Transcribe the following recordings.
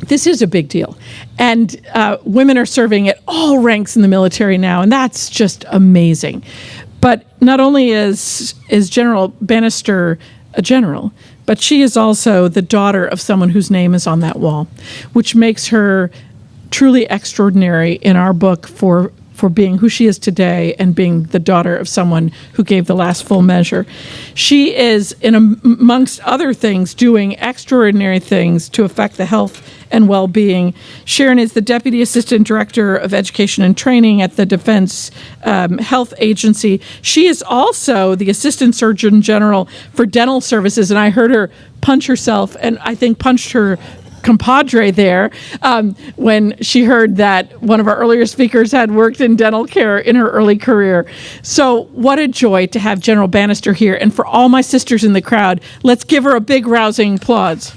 this is a big deal. And women are serving at all ranks in the military now, and that's just amazing. But not only is General Bannister a general, but she is also the daughter of someone whose name is on that wall, which makes her truly extraordinary in our book for being who she is today and being the daughter of someone who gave the last full measure. She is, amongst other things, doing extraordinary things to affect the health and well-being. Sharon is the Deputy Assistant Director of Education and Training at the Defense Health Agency. She is also the Assistant Surgeon General for Dental Services, and I heard her punch herself, and I think punched her compadre there when she heard that one of our earlier speakers had worked in dental care in her early career. So what a joy to have General Bannister here. And for all my sisters in the crowd, let's give her a big rousing applause.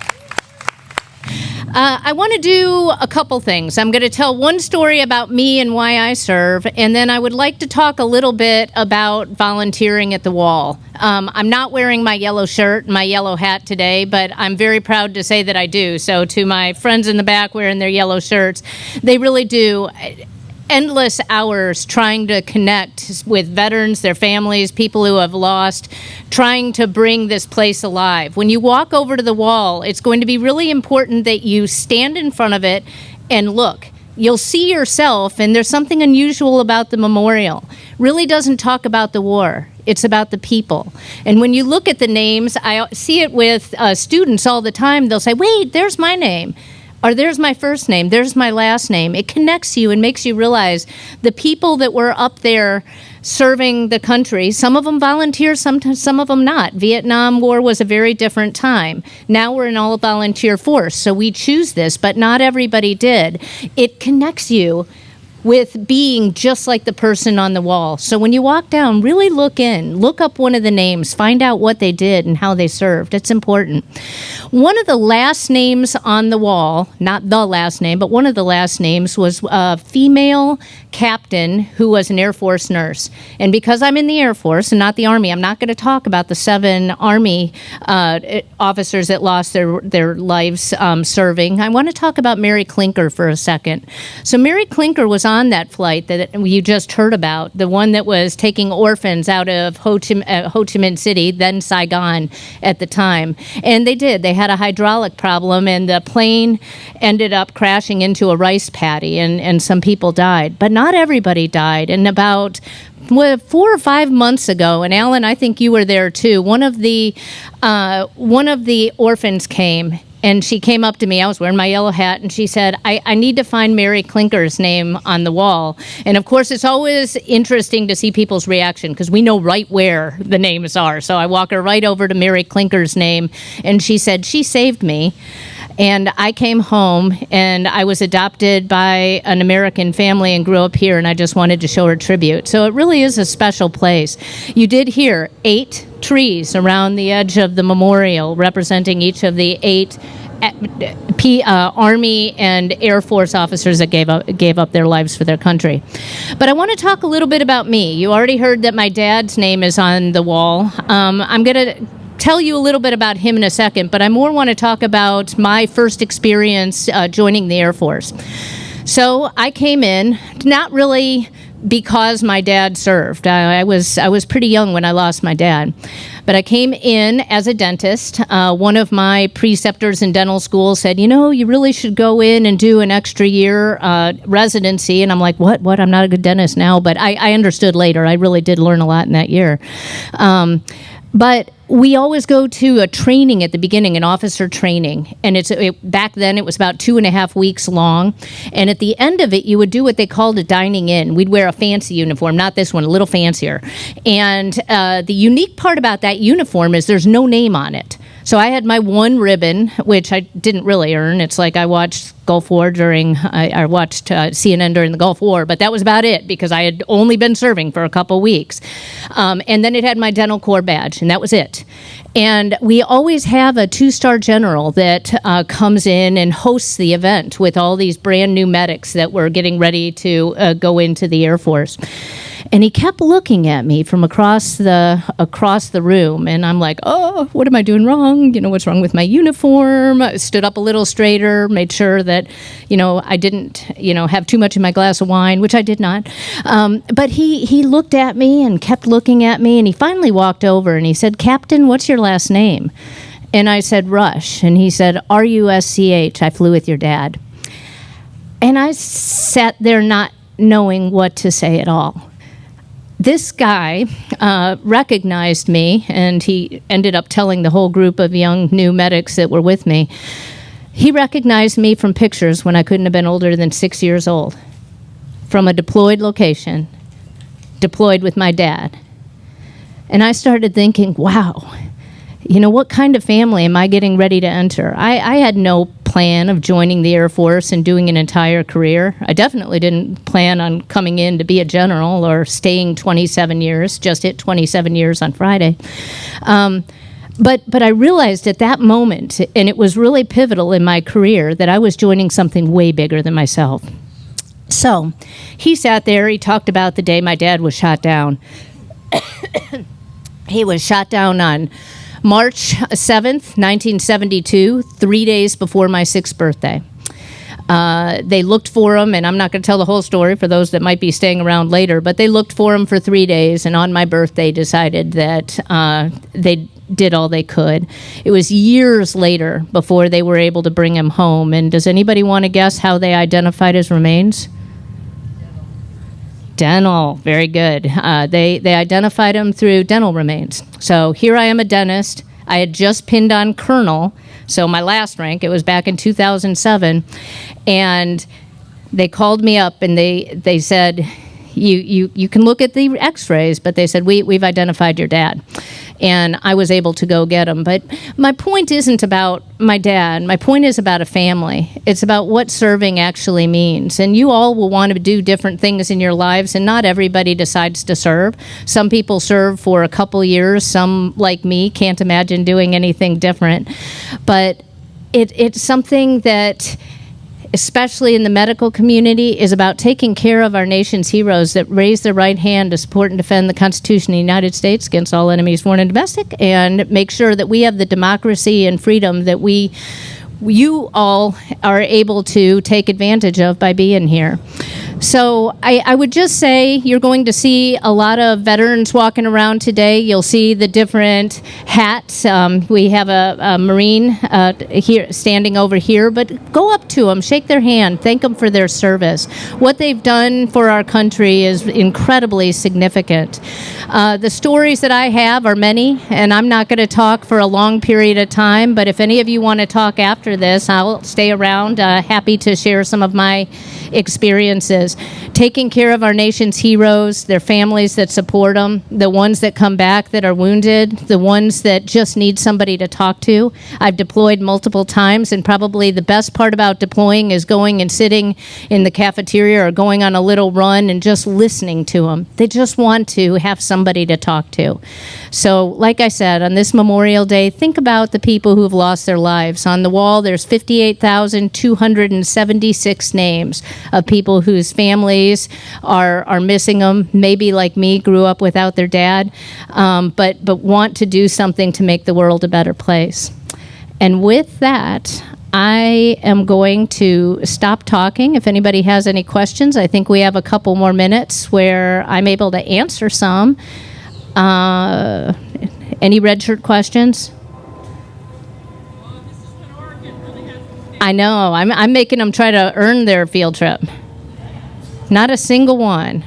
I want to do a couple things. I'm going to tell one story about me and why I serve, and then I would like to talk a little bit about volunteering at the wall. I'm not wearing my yellow shirt and my yellow hat today, but I'm very proud to say that I do. So to my friends in the back wearing their yellow shirts, they really do endless hours trying to connect with veterans, their families, people who have lost, trying to bring this place alive. When you walk over to the wall, it's going to be really important that you stand in front of it and look. You'll see yourself, and there's something unusual about the memorial. Really doesn't talk about the war. It's about the people. And when you look at the names, I see it with students all the time. They'll say, wait, there's my name. Or there's my first name, there's my last name. It connects you and makes you realize the people that were up there serving the country, some of them volunteer, some of them not. Vietnam War was a very different time. Now we're an all-volunteer force, so we choose this, but not everybody did. It connects you with being just like the person on the wall. So when you walk down, really look in, look up one of the names, find out what they did and how they served. It's important. One of the last names on the wall, not the last name, but one of the last names was a female captain who was an Air Force nurse. And because I'm in the Air Force and not the Army, I'm not going to talk about the 7 Army officers that lost their lives serving. I want to talk about Mary Clinker for a second. So Mary Clinker was on that flight that you just heard about, the one that was taking orphans out of Ho Chi Minh City, then Saigon at the time. And they did. They had a hydraulic problem, and the plane ended up crashing into a rice paddy, and some people died. But not everybody died. And about 4 or 5 months ago, and Alan, I think you were there too, one of the orphans came. And she came up to me, I was wearing my yellow hat, and she said, I need to find Mary Clinker's name on the wall. And of course, it's always interesting to see people's reaction, because we know right where the names are. So I walk her right over to Mary Clinker's name, and she said, she saved me. And I came home, and I was adopted by an American family and grew up here, and I just wanted to show her tribute. So it really is a special place. You did hear 8 trees around the edge of the memorial representing each of the 8 Army and Air Force officers that gave up their lives for their country. But I want to talk a little bit about me. You already heard that my dad's name is on the wall. I'm going to tell you a little bit about him in a second, but I more want to talk about my first experience joining the Air Force. So I came in, not really because my dad served. I was pretty young when I lost my dad. But I came in as a dentist. One of my preceptors in dental school said, you really should go in and do an extra year residency. And I'm like, what? I'm not a good dentist now. But I understood later. I really did learn a lot in that year. But we always go to a training at the beginning, an officer training. And back then it was about 2.5 weeks long. And at the end of it, you would do what they called a dining in. We'd wear a fancy uniform, not this one, a little fancier. And the unique part about that uniform is there's no name on it. So I had my one ribbon, which I didn't really earn. It's like I watched Gulf War I watched CNN during the Gulf War, but that was about it because I had only been serving for a couple weeks. And then it had my dental corps badge, and that was it. And we always have a 2-star general that comes in and hosts the event with all these brand new medics that were getting ready to go into the Air Force. And he kept looking at me from across the room, and I'm like, oh, what am I doing wrong? What's wrong with my uniform? I stood up a little straighter, made sure that, I didn't, have too much in my glass of wine, which I did not. But he looked at me and kept looking at me, and he finally walked over and he said, Captain, what's your last name? And I said, Rush. And he said, Rusch, I flew with your dad. And I sat there not knowing what to say at all. This guy recognized me, and he ended up telling the whole group of young new medics that were with me. He recognized me from pictures when I couldn't have been older than 6 years old, from a deployed location, deployed with my dad. And I started thinking, wow, what kind of family am I getting ready to enter? I had no plan of joining the Air Force and doing an entire career. I definitely didn't plan on coming in to be a general or staying 27 years, just hit 27 years on Friday. But I realized at that moment, and it was really pivotal in my career, that I was joining something way bigger than myself. So he sat there, he talked about the day my dad was shot down. He was shot down on March 7th, 1972, 3 days before my 6th birthday. They looked for him, and I'm not going to tell the whole story for those that might be staying around later, but they looked for him for 3 days, and on my birthday decided that they did all they could. It was years later before they were able to bring him home, and does anybody want to guess how they identified his remains? Dental, very good. They identified him through dental remains. So here I am, a dentist. I had just pinned on colonel, so my last rank. It was back in 2007, and they called me up and they said, you can look at the X-rays, but they said we've identified your dad. And I was able to go get him. But my point isn't about my dad. My point is about a family. It's about what serving actually means. And you all will want to do different things in your lives, and not everybody decides to serve. Some people serve for a couple years. Some, like me, can't imagine doing anything different. But it's something that, especially in the medical community, is about taking care of our nation's heroes that raise their right hand to support and defend the Constitution of the United States against all enemies, foreign and domestic, and make sure that we have the democracy and freedom that you all are able to take advantage of by being here. So I would just say you're going to see a lot of veterans walking around today. You'll see the different hats. We have a Marine here standing over here, but go up to them, shake their hand, thank them for their service. What they've done for our country is incredibly significant. The stories that I have are many, and I'm not going to talk for a long period of time, but if any of you want to talk after this, I'll stay around, happy to share some of my experiences. Taking care of our nation's heroes, their families that support them, the ones that come back that are wounded, the ones that just need somebody to talk to. I've deployed multiple times, and probably the best part about deploying is going and sitting in the cafeteria or going on a little run and just listening to them. They just want to have somebody to talk to. So, like I said, on this Memorial Day, think about the people who have lost their lives. On the wall, there's 58,276 names of people whose families are missing them, maybe like me, grew up without their dad, but want to do something to make the world a better place. And with that, I am going to stop talking. If anybody has any questions, I think we have a couple more minutes where I'm able to answer some. Any red shirt questions? I know. I'm making them try to earn their field trip. Not a single one.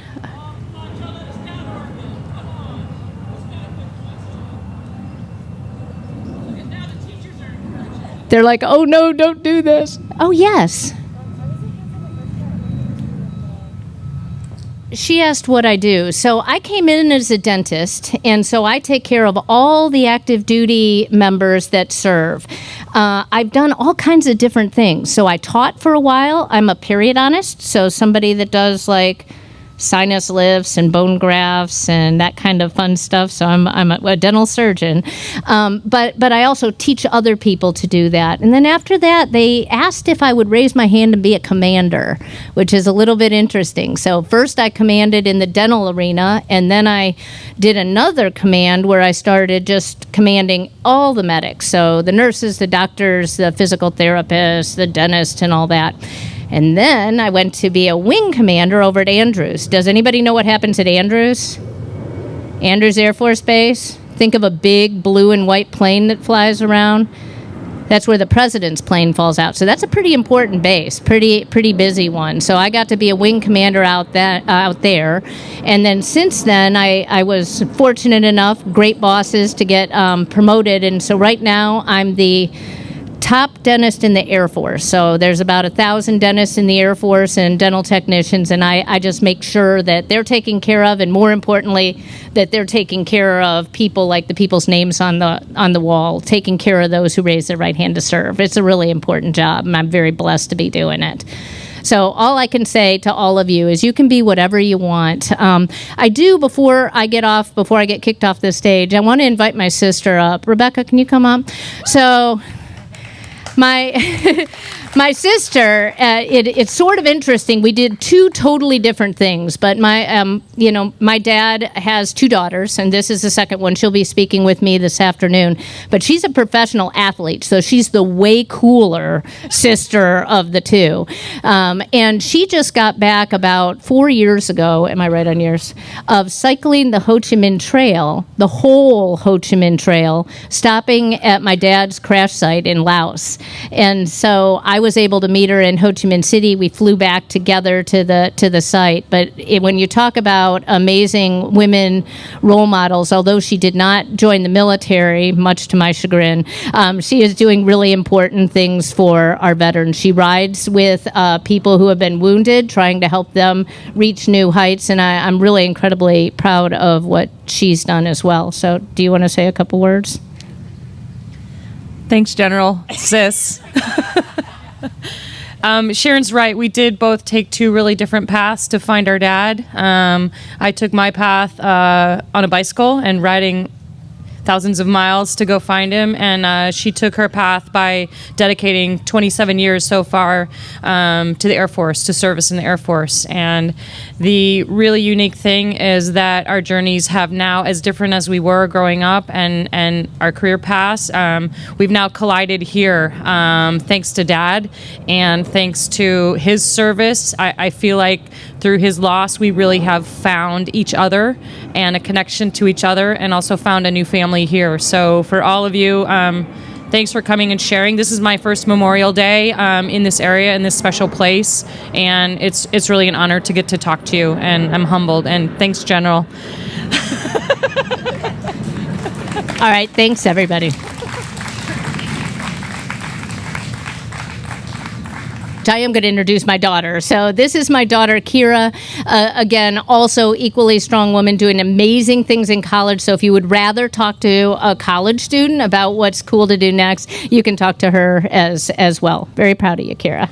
They're like, oh no, don't do this. Oh yes. She asked what I do. So I came in as a dentist, and so I take care of all the active duty members that serve. I've done all kinds of different things. So I taught for a while. I'm a periodontist, so somebody that does like sinus lifts and bone grafts and that kind of fun stuff. So I'm a dental surgeon. But I also teach other people to do that. And then after that, they asked if I would raise my hand and be a commander, which is a little bit interesting. So first I commanded in the dental arena, and then I did another command where I started just commanding all the medics. So the nurses, the doctors, the physical therapists, the dentist, and all that. And then I went to be a wing commander over at Andrews. Does anybody know what happens at Andrews? Andrews Air Force Base. Think of a big blue and white plane that flies around. That's where the president's plane falls out. So that's a pretty important base, pretty busy one. So I got to be a wing commander out there. And then since then, I was fortunate enough, great bosses, to get promoted. And so right now, I'm the top dentist in the Air Force. So there's about 1,000 dentists in the Air Force and dental technicians, and I just make sure that they're taken care of, and more importantly, that they're taking care of people like the people's names on the wall, taking care of those who raise their right hand to serve. It's a really important job, and I'm very blessed to be doing it. So all I can say to all of you is you can be whatever you want. I do, before I get kicked off the stage, I want to invite my sister up. Rebecca, can you come up? So my sister, it's sort of interesting. We did two totally different things, but my dad has two daughters, and this is the second one. She'll be speaking with me this afternoon, but she's a professional athlete, so she's the way cooler sister of the two. And she just got back about 4 years ago, am I right on years, of cycling the Ho Chi Minh Trail, the whole Ho Chi Minh Trail, stopping at my dad's crash site in Laos. And so I was able to meet her in Ho Chi Minh City. We flew back together to the site. But when you talk about amazing women role models, although she did not join the military, much to my chagrin, she is doing really important things for our veterans. She rides with people who have been wounded, trying to help them reach new heights. And I'm really incredibly proud of what she's done as well. So do you want to say a couple words? Thanks, General. Sis. Sharon's right. We did both take two really different paths to find our dad. I took my path on a bicycle and riding thousands of miles to go find him, and she took her path by dedicating 27 years so far to the Air Force, to service in the Air Force. And the really unique thing is that our journeys have now, as different as we were growing up and our career paths, we've now collided here thanks to Dad and thanks to his service. I feel like through his loss, we really have found each other and a connection to each other, and also found a new family here. So for all of you, thanks for coming and sharing. This is my first Memorial Day in this area, in this special place, and it's really an honor to get to talk to you, and I'm humbled. And thanks, General. All right, thanks, everybody. I am going to introduce my daughter. So this is my daughter, Kira. Again, also equally strong woman doing amazing things in college. So if you would rather talk to a college student about what's cool to do next, you can talk to her as well. Very proud of you, Kira.